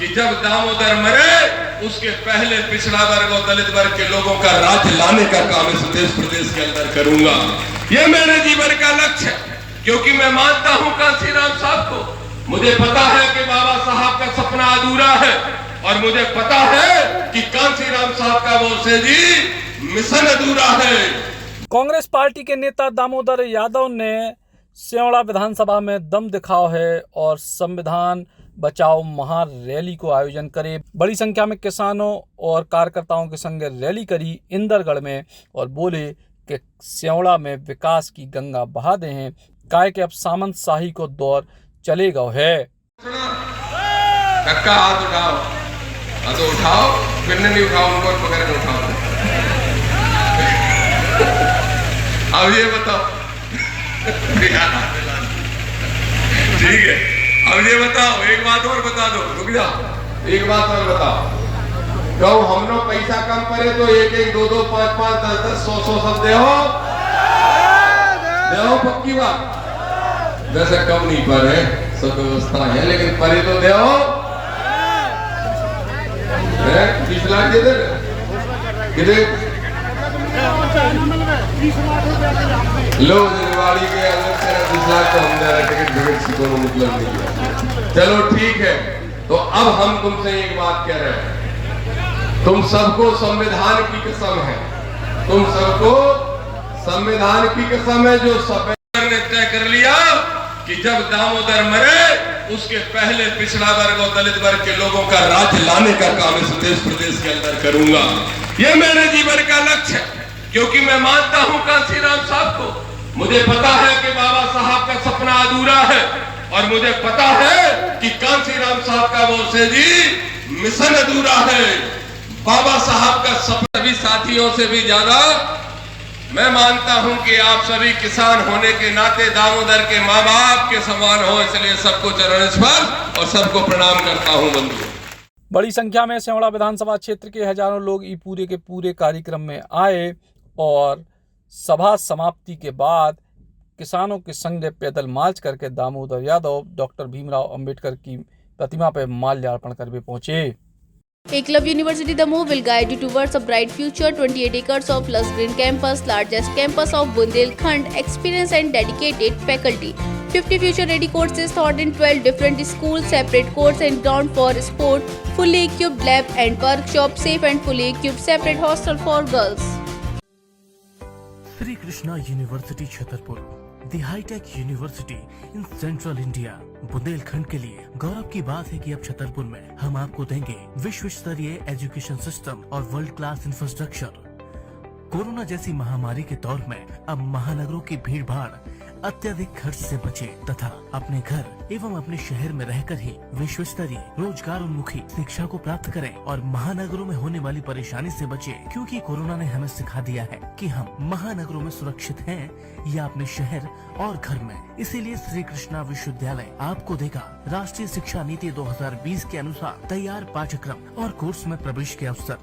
कि जब दामोदर मरे उसके पहले पिछड़ा वर्ग और दलित वर्ग के लोगों का राज्य लाने का काम इस देश प्रदेश के अंदर करूंगा। ये मेरे जीवन का लक्ष्य है, क्योंकि मैं मानता हूं कांसीराम साहब को। मुझे पता है कि बाबा साहब का सपना अधूरा है और मुझे पता है कि कांसीराम साहब का बोलसे जी मिशन अधूरा है। कांग्रेस पार्टी के नेता दामोदर यादव ने सियोड़ा विधानसभा में दम दिखाओ है और संविधान बचाओ महारैली को आयोजन करे। बड़ी संख्या में किसानों और कार्यकर्ताओं के संग रैली करी इंदरगढ़ में और बोले कि सियोड़ा में विकास की गंगा बहा दे हैं, काय के अब सामंत शाही को दौर चलेगा है। कक्का हाथ उठाओ, हाथ उठाओ, फिर नहीं उठाओ, उनको पकड़ के उठाओ। अब ये बताओ, ठीक है, अब ये बताओ, एक बात और बता दो, रुक जाओ, एक बात और बताओ। कहो हम लोग पैसा कम करे तो 1-1, 2-2, 5-5, 10-10, 100-100 सब दे हो पक्की बात। वैसे कम नहीं पर है, सब व्यवस्था है, लेकिन परे तो दे हो। 20 लाख दे दे कितने लो दिवाली के अलग से 20 लाख तो हम दे रहे, टिकट से दोनों मतलब नहीं है। चलो ठीक है, तो अब हम तुमसे एक बात कह रहे हैं, तुम सबको संविधान की कसम है, तुम सबको संविधान की कसम है जो संविधान ने तय कर लिया कि जब दामोदर मरे उसके पहले पिछड़ा वर्ग और दलित वर्ग के लोगों का राज्य लाने का काम इस देश प्रदेश के अंदर करूंगा। ये मेरे जीवन का लक्ष्य है, क्योंकि मैं मानता हूं कांसीराम साहब को। मुझे पता है कि बाबा साहब का सपना अधूरा है और मुझे पता है कि कांसीराम साहब का बोलसे जी मिशन अधूरा है। बाबा साहब का सपना भी साथियों से भी ज्यादा मैं मानता हूं कि आप सभी किसान होने के नाते दामोदर के माँ बाप के समान हो, इसलिए सबको चरण स्पर्श और सबको प्रणाम करता हूं बंधुओं। बड़ी संख्या में सियोड़ा विधानसभा क्षेत्र के हजारों लोग ई पूरे के पूरे कार्यक्रम में आए और सभा समाप्ति के बाद किसानों के संग पैदल मार्च करके दामोदर यादव डॉक्टर भीमराव अंबेडकर की प्रतिमा पर माल्यार्पण करके पहुंचे। Eklavya University Damoh will guide you towards a bright future. 28 acres of lush green campus, largest campus of Bundelkhand, experienced and dedicated faculty. 50 future-ready courses taught in 12 different schools, separate course and ground for sport, fully equipped lab and workshop, safe and fully equipped separate hostel for girls. Sri Krishna University Chhatarpur, the high-tech university in central India. Bundelkhand के लिए गौरव की बात है कि अब छतरपुर में हम आपको देंगे विश्व स्तरीय एजुकेशन सिस्टम और वर्ल्ड क्लास इंफ्रास्ट्रक्चर। कोरोना जैसी महामारी के दौर में अब महानगरों की भीड़ भाड़ अत्यधिक खर्च से बचे तथा अपने घर एवं अपने शहर में रहकर ही विश्व स्तरीय रोजगार उन्मुखी शिक्षा को प्राप्त करें और महानगरों में होने वाली परेशानी से बचे, क्योंकि कोरोना ने हमें सिखा दिया है कि हम महानगरों में सुरक्षित हैं या अपने शहर और घर में। इसीलिए श्री कृष्णा विश्वविद्यालय आपको देगा राष्ट्रीय शिक्षा नीति 2020 के अनुसार तैयार पाठ्यक्रम और कोर्स में प्रवेश के अवसर।